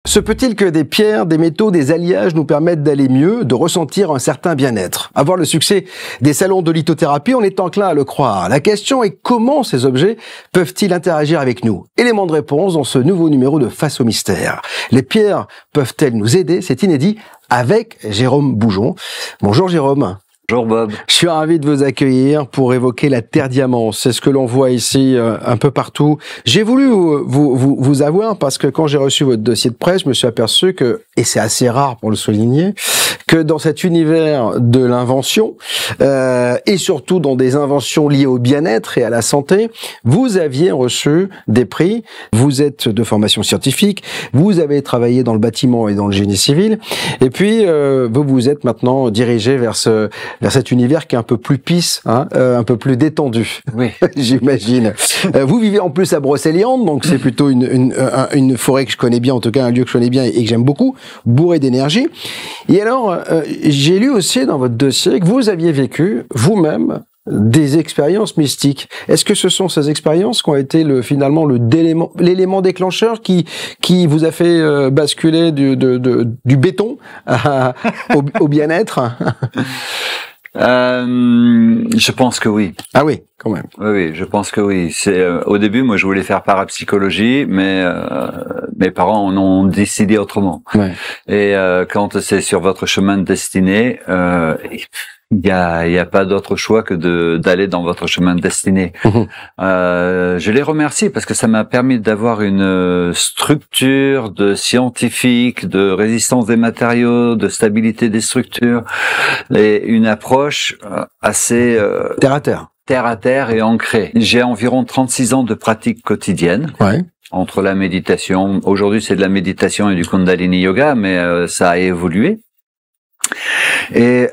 Se peut-il que des pierres, des métaux, des alliages nous permettent d'aller mieux, de ressentir un certain bien-être? Avoir le succès des salons de lithothérapie, on est enclin à le croire. La question est comment ces objets peuvent-ils interagir avec nous? Élément de réponse dans ce nouveau numéro de Face au mystère. Les pierres peuvent-elles nous aider? C'est inédit avec Jérôme Boujon. Bonjour Jérôme. Bonjour Bob. Je suis ravi de vous accueillir pour évoquer la terre diamant. C'est ce que l'on voit ici un peu partout. J'ai voulu vous avoir parce que quand j'ai reçu votre dossier de presse, je me suis aperçu que, et c'est assez rare pour le souligner, que dans cet univers de l'invention, et surtout dans des inventions liées au bien-être et à la santé, vous aviez reçu des prix. Vous êtes de formation scientifique, vous avez travaillé dans le bâtiment et dans le génie civil, et puis vous vous êtes maintenant dirigé vers cet univers qui est un peu plus peace, un peu plus détendu. Oui, j'imagine. Vous vivez en plus à Brocéliande, donc c'est plutôt une forêt que je connais bien, en tout cas un lieu que je connais bien et que j'aime beaucoup, bourré d'énergie. Et alors, j'ai lu aussi dans votre dossier que vous aviez vécu vous-même des expériences mystiques. Est-ce que ce sont ces expériences qui ont été finalement l'élément déclencheur qui vous a fait basculer du béton au bien-être? Je pense que oui. Ah oui, quand même. Oui, je pense que oui. C'est au début, moi, je voulais faire parapsychologie, mais mes parents en ont décidé autrement. Ouais. Et quand c'est sur votre chemin de destinée, il y a pas d'autre choix que d'aller dans votre chemin de destinée. Je les remercie parce que ça m'a permis d'avoir une structure de scientifique, de résistance des matériaux, de stabilité des structures et une approche assez terre à terre et ancrée. J'ai environ 36 ans de pratique quotidienne. Ouais. Entre la méditation, aujourd'hui c'est de la méditation et du Kundalini Yoga, mais ça a évolué. Et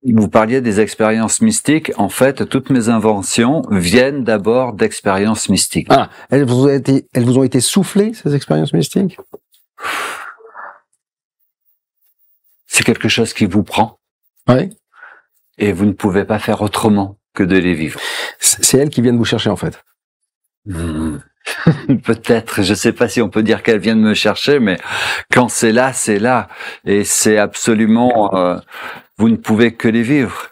vous parliez des expériences mystiques. En fait, toutes mes inventions viennent d'abord d'expériences mystiques. Ah, elles vous ont été soufflées, ces expériences mystiques? C'est quelque chose qui vous prend. Oui. Et vous ne pouvez pas faire autrement que de les vivre. C'est elles qui viennent vous chercher, en fait. Peut-être, je sais pas si on peut dire qu'elles viennent me chercher, mais quand c'est là, et c'est absolument, vous ne pouvez que les vivre.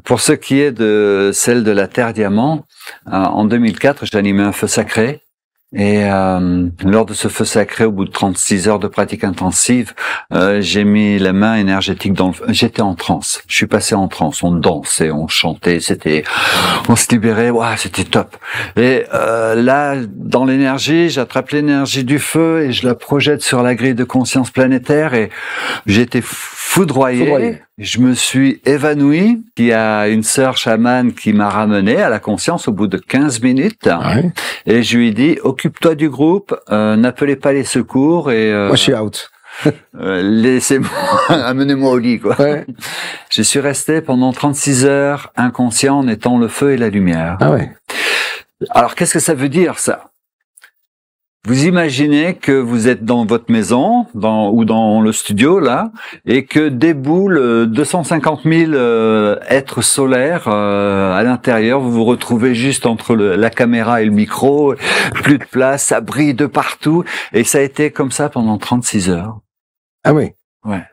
Pour ce qui est de celle de la terre diamant, en 2004, j'ai animé un feu sacré. Et lors de ce feu sacré, au bout de 36 heures de pratique intensive, j'ai mis la main énergétique dans le feu. J'étais en transe. Je suis passé en transe. On dansait, on chantait, on se libérait. Waouh, c'était top. Et là, dans l'énergie, j'attrape l'énergie du feu et je la projette sur la grille de conscience planétaire et j'étais foudroyé. Je me suis évanoui. Il y a une sœur chamane qui m'a ramené à la conscience au bout de 15 minutes. Ouais. Et je lui ai dit, occupe-toi du groupe, n'appelez pas les secours et... moi, je suis out. Laissez-moi, amenez-moi au lit, quoi. Ouais. Je suis resté pendant 36 heures inconscient en étant le feu et la lumière. Ah ouais. Alors, qu'est-ce que ça veut dire, ça? Vous imaginez que vous êtes dans votre maison, ou dans le studio, là, et que déboulent 250 000 êtres solaires à l'intérieur. Vous vous retrouvez juste entre la caméra et le micro, plus de place, ça brille de partout. Et ça a été comme ça pendant 36 heures. Ah oui. Ouais.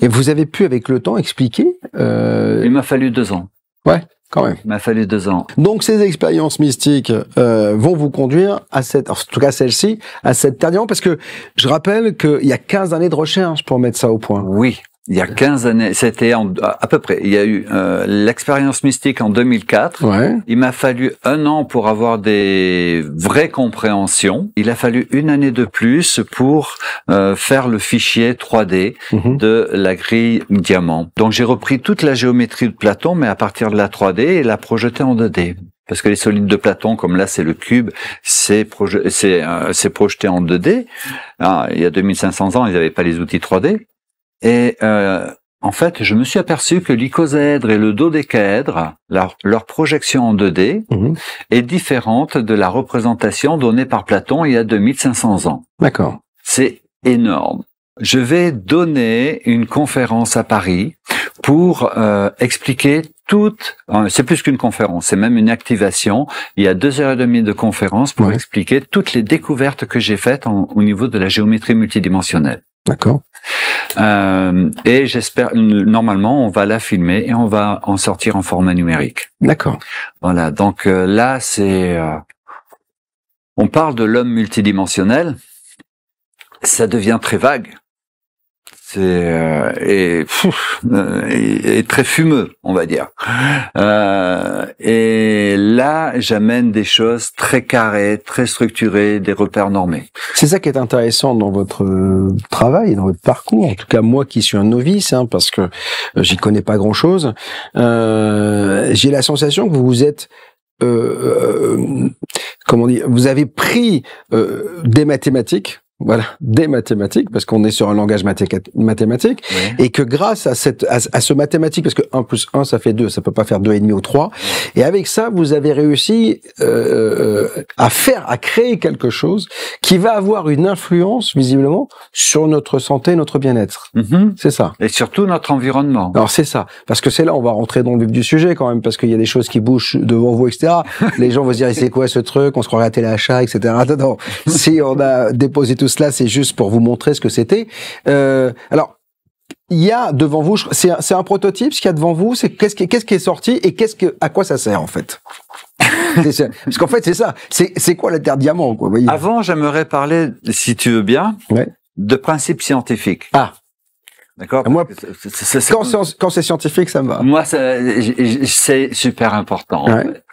Et vous avez pu, avec le temps, expliquer Il m'a fallu 2 ans. Ouais. Quand même. Il m'a fallu 2 ans. Donc ces expériences mystiques vont vous conduire à en tout cas celle-ci, à cette terre diamant, parce que je rappelle qu'il y a 15 années de recherche pour mettre ça au point. Oui. Il y a 15 années, c'était à peu près. Il y a eu l'expérience mystique en 2004. Ouais. Il m'a fallu 1 an pour avoir des vraies compréhensions. Il a fallu 1 année de plus pour faire le fichier 3D de la grille diamant. Donc j'ai repris toute la géométrie de Platon, mais à partir de la 3D et la projeter en 2D. Parce que les solides de Platon, comme là c'est le cube, c'est projeté en 2D. Alors, il y a 2500 ans, ils n'avaient pas les outils 3D. Et en fait, je me suis aperçu que l'icosèdre et le dodécaèdre, leur projection en 2D, est différente de la représentation donnée par Platon il y a 2500 ans. D'accord. C'est énorme. Je vais donner une conférence à Paris pour expliquer c'est plus qu'une conférence, c'est même une activation. Il y a 2h30 de conférence pour expliquer toutes les découvertes que j'ai faites au niveau de la géométrie multidimensionnelle. D'accord. Et j'espère, normalement, on va la filmer et on va en sortir en format numérique. D'accord. Voilà. Donc là, on parle de l'homme multidimensionnel. Ça devient très vague. Et très fumeux, on va dire. Et là, j'amène des choses très carrées, très structurées, des repères normés. C'est ça qui est intéressant dans votre travail, dans votre parcours. En tout cas, moi qui suis un novice, parce que j'y connais pas grand-chose, j'ai la sensation que vous êtes comment dire, vous avez pris des mathématiques. Voilà, des mathématiques, parce qu'on est sur un langage mathématique, et que grâce à ce mathématique, parce que 1 plus 1, ça fait 2, ça peut pas faire 2,5 ou 3, et avec ça, vous avez réussi à créer quelque chose qui va avoir une influence, visiblement, sur notre santé, notre bien-être. C'est ça. Et surtout notre environnement. Alors c'est ça, parce que c'est là, on va rentrer dans le vif du sujet quand même, parce qu'il y a des choses qui bougent devant vous, etc. Les gens vont se dire, c'est quoi ce truc, on se croirait à téléachat, etc. Non, si on a déposé tout cela, c'est juste pour vous montrer ce que c'était. Alors, il y a devant vous, c'est un prototype, ce qu'il y a devant vous, c'est qu'est-ce qui est sorti et à quoi ça sert en fait. Parce qu'en fait, c'est ça. C'est quoi la Terre diamant, quoi, voyez. Avant, j'aimerais parler, si tu veux bien, de principes scientifiques. Ah. D'accord. Moi, quand c'est scientifique, ça me va. Moi, c'est super important. En fait.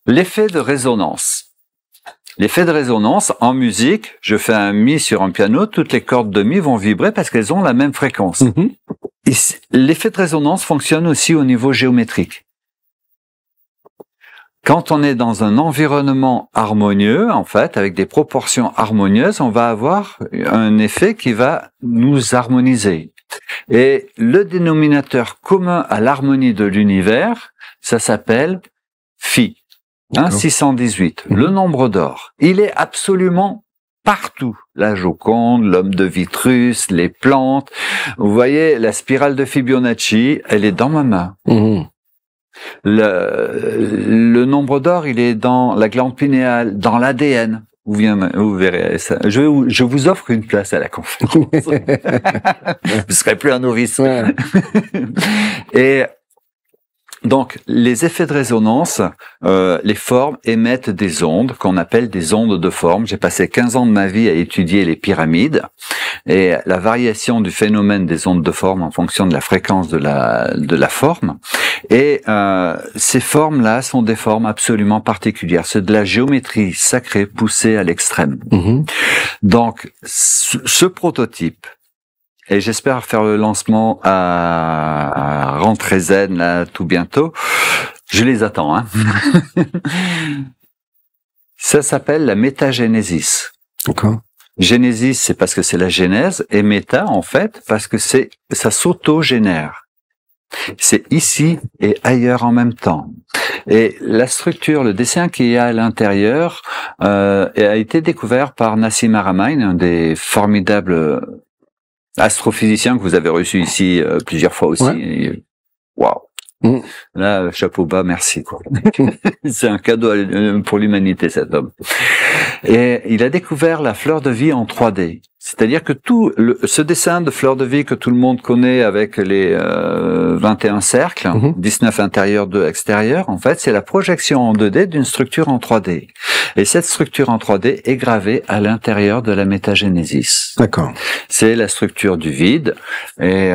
L'effet de résonance. L'effet de résonance, en musique, je fais un mi sur un piano, toutes les cordes de mi vont vibrer parce qu'elles ont la même fréquence. L'effet de résonance fonctionne aussi au niveau géométrique. Quand on est dans un environnement harmonieux, en fait, avec des proportions harmonieuses, on va avoir un effet qui va nous harmoniser. Et le dénominateur commun à l'harmonie de l'univers, ça s'appelle phi. 618, le nombre d'or. Il est absolument partout. La Joconde, l'homme de Vitruve, les plantes. Vous voyez, la spirale de Fibonacci, elle est dans ma main. Le nombre d'or, il est dans la glande pinéale, dans l'ADN. Vous verrez ça. Je vous offre une place à la conférence. Vous serez plus un novice. Et donc, les effets de résonance, les formes émettent des ondes qu'on appelle des ondes de forme. J'ai passé 15 ans de ma vie à étudier les pyramides et la variation du phénomène des ondes de forme en fonction de la fréquence de la forme. Et ces formes-là sont des formes absolument particulières. C'est de la géométrie sacrée poussée à l'extrême. Donc, ce prototype, et j'espère faire le lancement à Rentrée Zen, là, tout bientôt. Je les attends, hein. Ça s'appelle la métagénésis. D'accord. Génésis, c'est parce que c'est la genèse, et méta, en fait, parce que ça s'auto-génère. C'est ici et ailleurs en même temps. Et la structure, le dessin qu'il y a à l'intérieur, a été découvert par Nassim Haramein, un des formidables astrophysicien que vous avez reçu ici plusieurs fois aussi. Waouh. Là, chapeau bas, merci, quoi. C'est un cadeau pour l'humanité, cet homme. Et il a découvert la fleur de vie en 3D. C'est-à-dire que ce dessin de fleur de vie que tout le monde connaît avec les 21 cercles, 19 intérieurs, 2 extérieurs, en fait, c'est la projection en 2D d'une structure en 3D. Et cette structure en 3D est gravée à l'intérieur de la métagénésis. D'accord. C'est la structure du vide. Et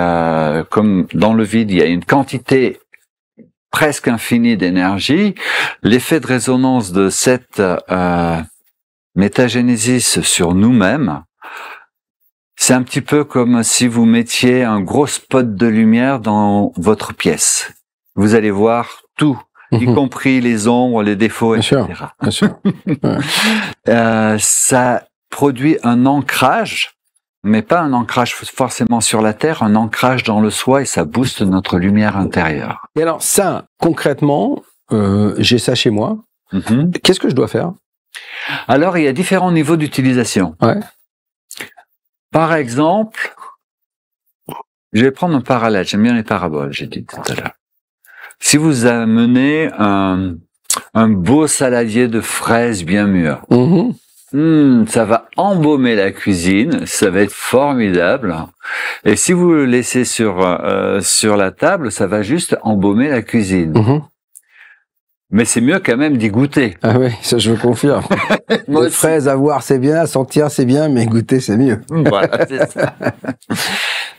comme dans le vide, il y a une quantité presque infinie d'énergie, l'effet de résonance de cette métagénésis sur nous-mêmes, c'est un petit peu comme si vous mettiez un gros spot de lumière dans votre pièce. Vous allez voir tout, y compris les ombres, les défauts, etc. Bien sûr. Ça produit un ancrage, mais pas un ancrage forcément sur la Terre, un ancrage dans le soi, et ça booste notre lumière intérieure. Et alors ça, concrètement, j'ai ça chez moi. Qu'est-ce que je dois faire? Alors, il y a différents niveaux d'utilisation. Par exemple, Je vais prendre un parallèle. J'aime bien les paraboles, j'ai dit tout à l'heure. Si vous amenez un beau saladier de fraises bien mûres, ça va embaumer la cuisine, ça va être formidable. Et si vous le laissez sur la table, ça va juste embaumer la cuisine. Mais c'est mieux quand même d'y goûter. Ah oui, ça je le confirme. Les fraises à voir c'est bien, à sentir c'est bien, mais goûter c'est mieux. Voilà, c'est ça.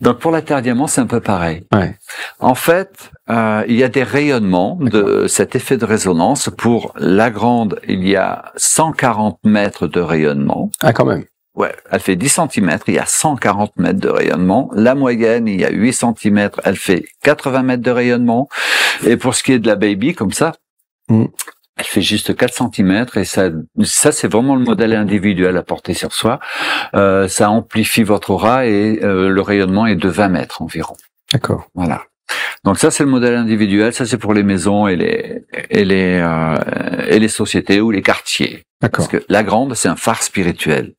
Donc pour la terre diamant, c'est un peu pareil. Ouais. En fait, il y a des rayonnements de cet effet de résonance. Pour la grande, il y a 140 mètres de rayonnement. Ah quand même. Ouais, elle fait 10 cm, il y a 140 mètres de rayonnement. La moyenne, il y a 8 cm, elle fait 80 mètres de rayonnement. Et pour ce qui est de la baby, comme ça, elle fait juste 4 cm et ça c'est vraiment le modèle individuel à porter sur soi. Ça amplifie votre aura et le rayonnement est de 20 mètres environ. D'accord. Voilà. Donc ça c'est le modèle individuel, ça c'est pour les maisons et les sociétés ou les quartiers. D'accord. Parce que la grande c'est un phare spirituel.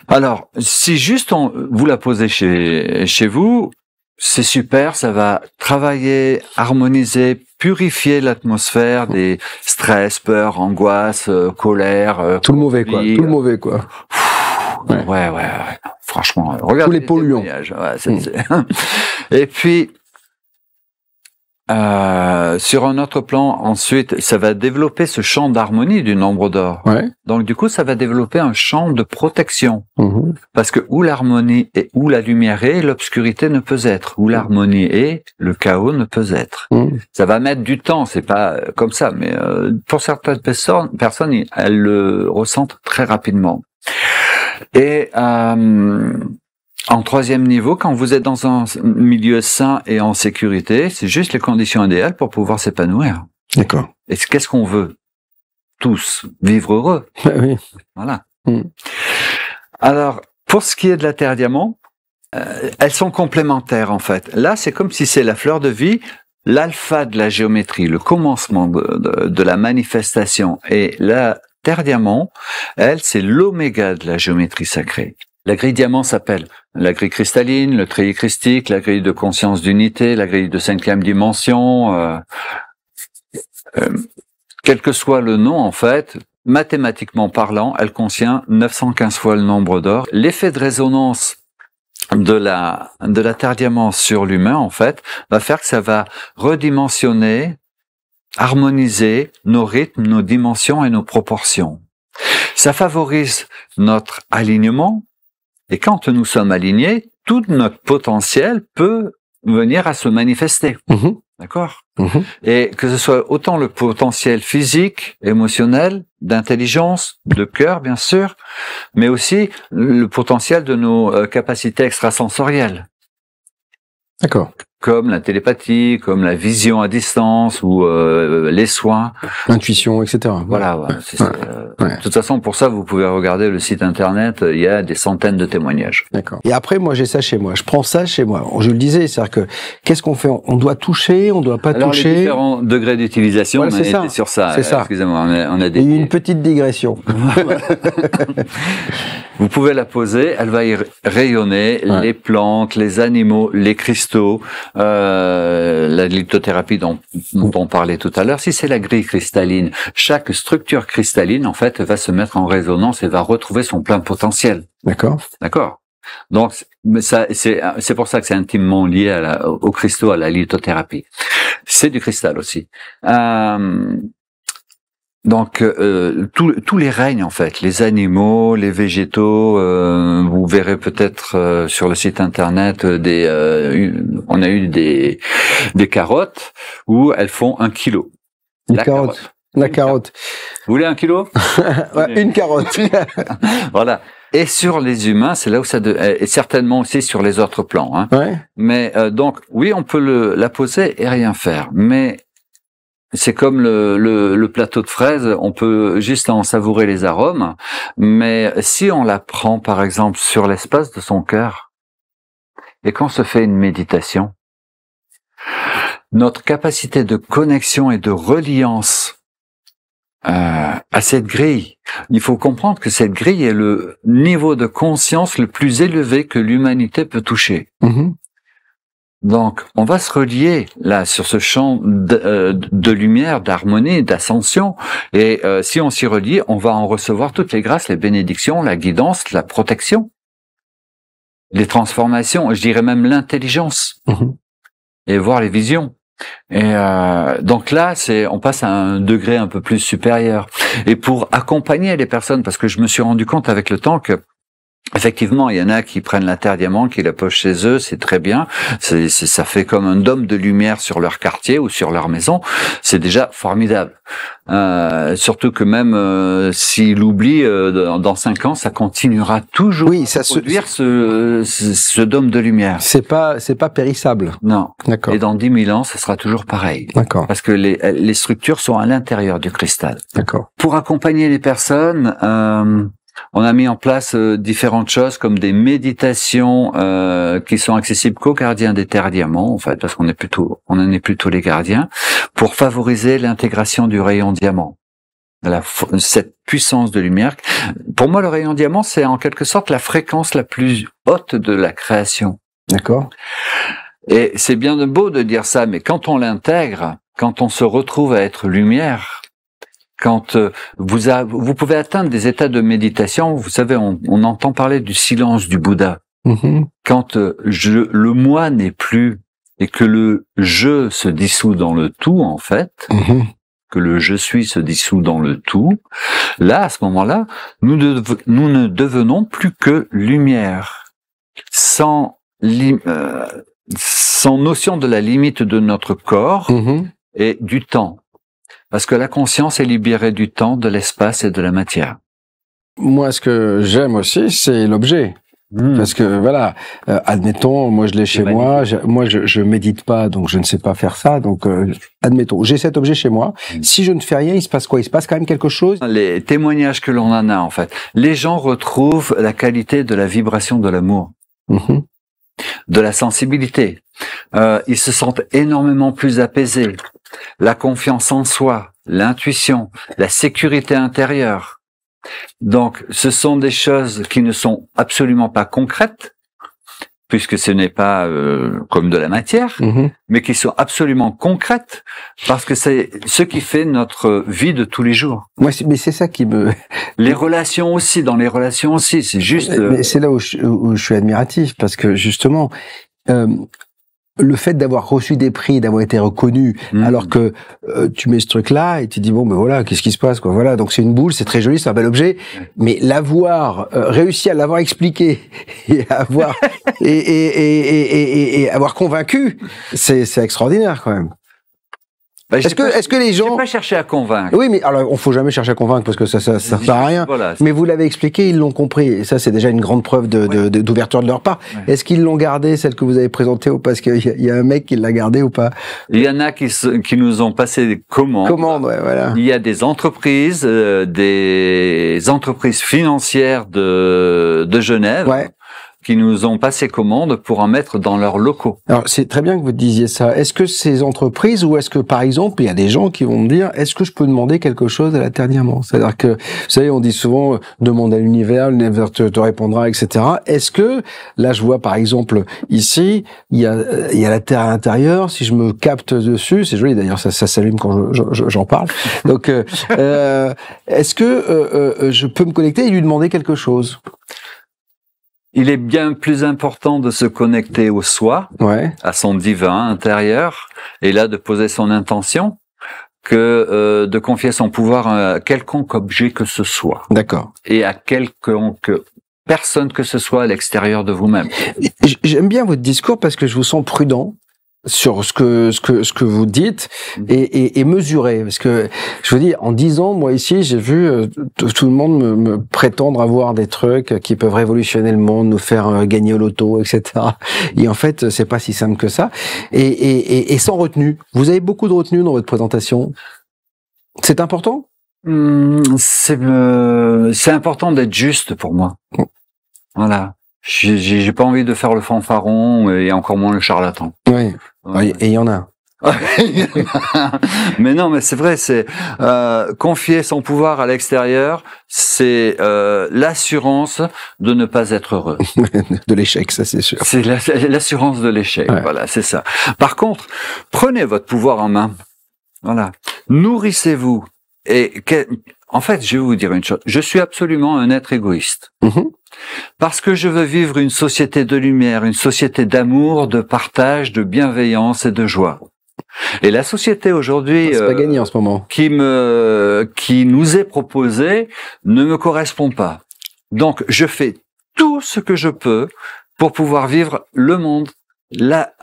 Alors si juste vous la posez chez vous, c'est super, ça va travailler, harmoniser, purifier l'atmosphère des stress, peur, angoisse, colère. Tout le mauvais, quoi. Tout le mauvais, quoi. Ouais. Franchement, regardez tous les polluants. Et puis, sur un autre plan, ensuite, ça va développer ce champ d'harmonie du nombre d'or. Ouais. Donc, du coup, ça va développer un champ de protection. Parce que où l'harmonie est, où la lumière est, l'obscurité ne peut être. Où l'harmonie est, le chaos ne peut être. Ça va mettre du temps, c'est pas comme ça, mais pour certaines personnes, elles le ressentent très rapidement. Et en troisième niveau, quand vous êtes dans un milieu sain et en sécurité, c'est juste les conditions idéales pour pouvoir s'épanouir. D'accord. Et qu'est-ce qu'on veut? Tous vivre heureux. Oui. Voilà. Alors, pour ce qui est de la terre diamant, elles sont complémentaires en fait. Là, c'est comme si c'est la fleur de vie, l'alpha de la géométrie, le commencement de la manifestation. Et la terre diamant, elle, c'est l'oméga de la géométrie sacrée. La grille diamant s'appelle la grille cristalline, le treillis christique, la grille de conscience d'unité, la grille de 5e dimension. Quel que soit le nom, en fait, mathématiquement parlant, elle contient 915 fois le nombre d'or. L'effet de résonance de la terre diamant sur l'humain, en fait, va faire que ça va redimensionner, harmoniser nos rythmes, nos dimensions et nos proportions. Ça favorise notre alignement. Et quand nous sommes alignés, tout notre potentiel peut venir à se manifester. D'accord? Et que ce soit autant le potentiel physique, émotionnel, d'intelligence, de cœur, bien sûr, mais aussi le potentiel de nos capacités extrasensorielles. D'accord. Comme la télépathie, comme la vision à distance ou les soins. L'intuition, etc. Voilà. De toute façon, pour ça, vous pouvez regarder le site internet, il y a des centaines de témoignages. D'accord. Et après, moi, j'ai ça chez moi. Je prends ça chez moi. Je le disais, c'est-à-dire que, qu'est-ce qu'on fait? On doit toucher, on doit pas toucher. Les différents degrés d'utilisation, voilà, on était sur ça. C'est ça. Excusez-moi, on a des... Il y a eu une petite digression. Vous pouvez la poser, elle va y rayonner, les plantes, les animaux, les cristaux, la lithothérapie dont on parlait tout à l'heure. Si c'est la grille cristalline, chaque structure cristalline, en fait, va se mettre en résonance et va retrouver son plein potentiel. D'accord. D'accord. Donc, c'est pour ça que c'est intimement lié aux cristaux, à la lithothérapie. C'est du cristal aussi. Donc, tous les règnes, en fait, les animaux, les végétaux, vous verrez peut-être sur le site internet on a eu des carottes où elles font 1 kilo. La carotte. Vous voulez 1 kilo? Ouais, une carotte. Voilà. Et sur les humains, c'est là où et certainement aussi sur les autres plans. Hein. Ouais. Mais donc, oui, on peut la poser et rien faire. Mais c'est comme le plateau de fraises, on peut juste en savourer les arômes. Mais si on la prend, par exemple, sur l'espace de son cœur, et qu'on se fait une méditation, notre capacité de connexion et de reliance à cette grille. Il faut comprendre que cette grille est le niveau de conscience le plus élevé que l'humanité peut toucher. Donc, on va se relier là sur ce champ de lumière, d'harmonie, d'ascension. Et si on s'y relie, on va en recevoir toutes les grâces, les bénédictions, la guidance, la protection, les transformations, je dirais même l'intelligence, et voir les visions. Et donc là, on passe à un degré un peu plus supérieur. Et pour accompagner les personnes, parce que je me suis rendu compte avec le temps que effectivement, il y en a qui prennent la terre diamant, qui la posent chez eux, c'est très bien. Ça fait comme un dôme de lumière sur leur quartier ou sur leur maison. C'est déjà formidable. Surtout que même s'ils l'oublient, dans 5 ans, ça continuera toujours à produire ce dôme de lumière. C'est pas périssable. Non. D'accord. Et dans 10 000 ans, ça sera toujours pareil. D'accord. Parce que les structures sont à l'intérieur du cristal. D'accord. Pour accompagner les personnes, on a mis en place différentes choses comme des méditations qui sont accessibles qu'aux gardiens des terres diamants, en fait, parce qu'on en est plutôt les gardiens, pour favoriser l'intégration du rayon diamant. Cette puissance de lumière. Pour moi, le rayon diamant, c'est en quelque sorte la fréquence la plus haute de la création. D'accord. Et c'est bien beau de dire ça, mais quand on l'intègre, quand on se retrouve à être lumière, quand vous pouvez atteindre des états de méditation, vous savez, on entend parler du silence du Bouddha. Quand le moi n'est plus et que le je se dissout dans le tout, en fait, que le je suis se dissout dans le tout, là, à ce moment-là, nous ne devenons plus que lumière, sans notion de la limite de notre corps et du temps. Parce que la conscience est libérée du temps, de l'espace et de la matière. Moi, ce que j'aime aussi, c'est l'objet. Parce que voilà, admettons, moi je l'ai chez moi, je médite pas, donc je ne sais pas faire ça, donc admettons, j'ai cet objet chez moi, si je ne fais rien, il se passe quoi? Il se passe quand même quelque chose? Les témoignages que l'on en a, en fait, les gens retrouvent la qualité de la vibration de l'amour, de la sensibilité, ils se sentent énormément plus apaisés, la confiance en soi, l'intuition, la sécurité intérieure. Donc, ce sont des choses qui ne sont absolument pas concrètes, puisque ce n'est pas comme de la matière, mais qui sont absolument concrètes, parce que c'est ce qui fait notre vie de tous les jours. Moi, mais c'est ça qui me... Les relations aussi, dans les relations aussi, c'est juste... Mais c'est là où je suis admiratif, parce que justement... le fait d'avoir reçu des prix, d'avoir été reconnu, alors que tu mets ce truc-là et tu dis bon ben voilà, qu'est-ce qui se passe quoi, voilà, donc c'est une boule, c'est très joli, c'est un bel objet, mais l'avoir réussi à l'avoir expliqué et avoir et avoir convaincu, c'est extraordinaire quand même. Est-ce que les gens... J'ai pas cherché à convaincre. Oui, mais alors, on faut jamais chercher à convaincre parce que ça sert à rien. Voilà, mais vous l'avez expliqué, ils l'ont compris. Et ça, c'est déjà une grande preuve d'ouverture de leur part. Est-ce qu'ils l'ont gardé, celle que vous avez présentée, ou parce qu'il y a un mec qui l'a gardée ou pas? Il y en a qui nous ont passé des commandes. Ouais, voilà. Il y a des entreprises financières de Genève. Ouais. Qui nous ont passé commande pour en mettre dans leurs locaux. Alors, c'est très bien que vous disiez ça. Est-ce que ces entreprises, ou est-ce que, par exemple, il y a des gens qui vont me dire, est-ce que je peux demander quelque chose à la Terre Diamant? C'est-à-dire que, vous savez, on dit souvent, demande à l'univers te répondra, etc. Est-ce que, là, je vois, par exemple, ici, il y a la Terre à l'intérieur, si je me capte dessus, c'est joli d'ailleurs, ça s'allume quand j'en parle. Donc, est-ce que je peux me connecter et lui demander quelque chose? Il est bien plus important de se connecter au soi, à son divin intérieur, et là de poser son intention, que de confier son pouvoir à quelconque objet que ce soit. D'accord. Et à quelconque personne que ce soit à l'extérieur de vous-même. J'aime bien votre discours parce que je vous sens prudent sur ce que vous dites et mesuré, parce que je vous dis, en 10 ans, moi ici, j'ai vu tout le monde me prétendre avoir des trucs qui peuvent révolutionner le monde, nous faire gagner au loto, etc. Et en fait, c'est pas si simple que ça, et sans retenue. Vous avez beaucoup de retenue dans votre présentation. C'est important? C'est important d'être juste pour moi. Voilà. J'ai pas envie de faire le fanfaron et encore moins le charlatan. Oui. Et il y en a. Mais non, mais c'est vrai, c'est confier son pouvoir à l'extérieur, c'est l'assurance de ne pas être heureux. De l'échec, ça c'est sûr. C'est l'assurance de l'échec, Ouais. voilà, c'est ça. Par contre, prenez votre pouvoir en main. Voilà. Nourrissez-vous. En fait, je vais vous dire une chose. Je suis absolument un être égoïste. Parce que je veux vivre une société de lumière, une société d'amour, de partage, de bienveillance et de joie. Et la société aujourd'hui C'est pas gagné en ce moment. qui nous est proposée ne me correspond pas. Donc, je fais tout ce que je peux pour pouvoir vivre le monde là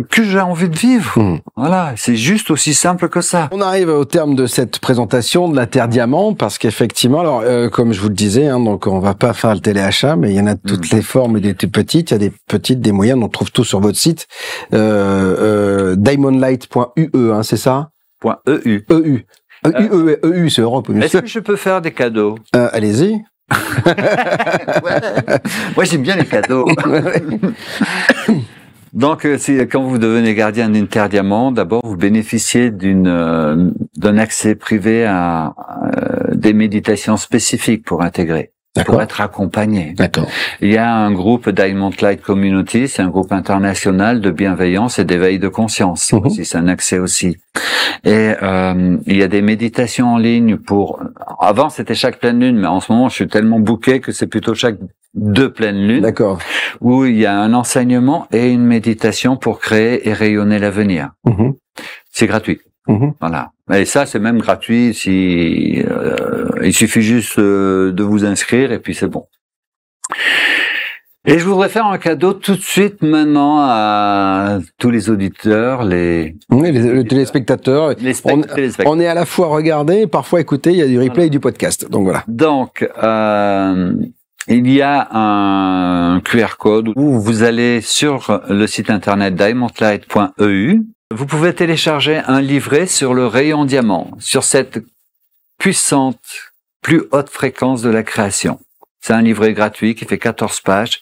que j'ai envie de vivre. Voilà, c'est juste aussi simple que ça. On arrive au terme de cette présentation de la Terre Diamant parce qu'effectivement, alors comme je vous le disais, hein, donc on va pas faire le téléachat, mais il y en a de toutes les formes et des toutes petites. Il y a des petites, des moyennes. On trouve tout sur votre site. Diamondlight.ue, hein, c'est ça? .eu. EU. EU, c'est Europe. Est-ce que je peux faire des cadeaux? Allez-y. Moi, j'aime bien les cadeaux. Donc, quand vous devenez gardien d'une Terre Diamant, d'abord, vous bénéficiez d'un accès privé à des méditations spécifiques pour intégrer, pour être accompagné. D'accord. Il y a un groupe Diamond Light Community, c'est un groupe international de bienveillance et d'éveil de conscience. Aussi, c'est un accès aussi. Et il y a des méditations en ligne avant c'était chaque pleine lune, mais en ce moment je suis tellement booké que c'est plutôt chaque 2 pleines lunes. D'accord. Où il y a un enseignement et une méditation pour créer et rayonner l'avenir. C'est gratuit. Voilà. Et ça, c'est même gratuit si il suffit juste de vous inscrire et puis c'est bon. Et je voudrais faire un cadeau tout de suite maintenant à tous les auditeurs, les téléspectateurs. On est à la fois regardé et parfois écouté. Il y a du replay et du podcast. Donc voilà. Donc, il y a un QR code où vous allez sur le site internet diamondlight.eu. Vous pouvez télécharger un livret sur le rayon diamant, sur cette puissante, plus haute fréquence de la création. C'est un livret gratuit qui fait 14 pages.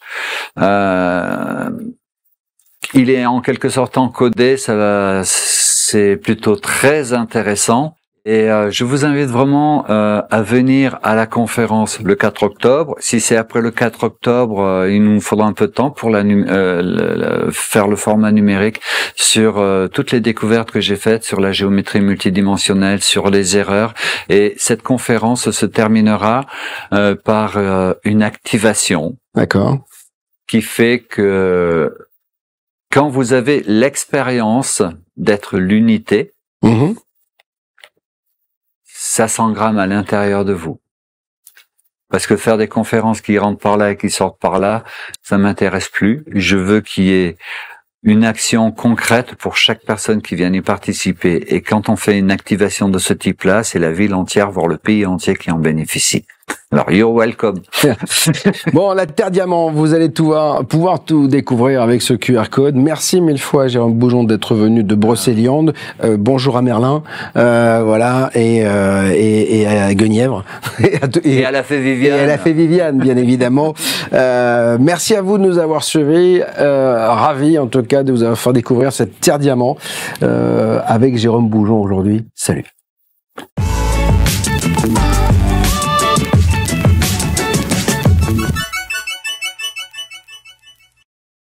Il est en quelque sorte encodé, c'est plutôt très intéressant. Et je vous invite vraiment à venir à la conférence le 4 octobre. Si c'est après le 4 octobre, il nous faudra un peu de temps pour faire le format numérique sur toutes les découvertes que j'ai faites sur la géométrie multidimensionnelle, sur les erreurs. Et cette conférence se terminera par une activation. D'accord. Qui fait que quand vous avez l'expérience d'être l'unité, ça s'engramme à l'intérieur de vous. Parce que faire des conférences qui rentrent par là et qui sortent par là, ça m'intéresse plus. Je veux qu'il y ait une action concrète pour chaque personne qui vient y participer. Et quand on fait une activation de ce type-là, c'est la ville entière, voire le pays entier qui en bénéficie. Alors, you're welcome. Bon, la Terre Diamant, vous allez pouvoir tout découvrir avec ce QR code. Merci mille fois, Jérôme Boujon, d'être venu de Brocéliande. Bonjour à Merlin, voilà, et à Guenièvre. Et à la Fée Viviane. Et à la Fée Viviane, bien évidemment. Merci à vous de nous avoir suivis. Ravi, en tout cas, de vous avoir fait découvrir cette Terre Diamant avec Jérôme Boujon aujourd'hui. Salut.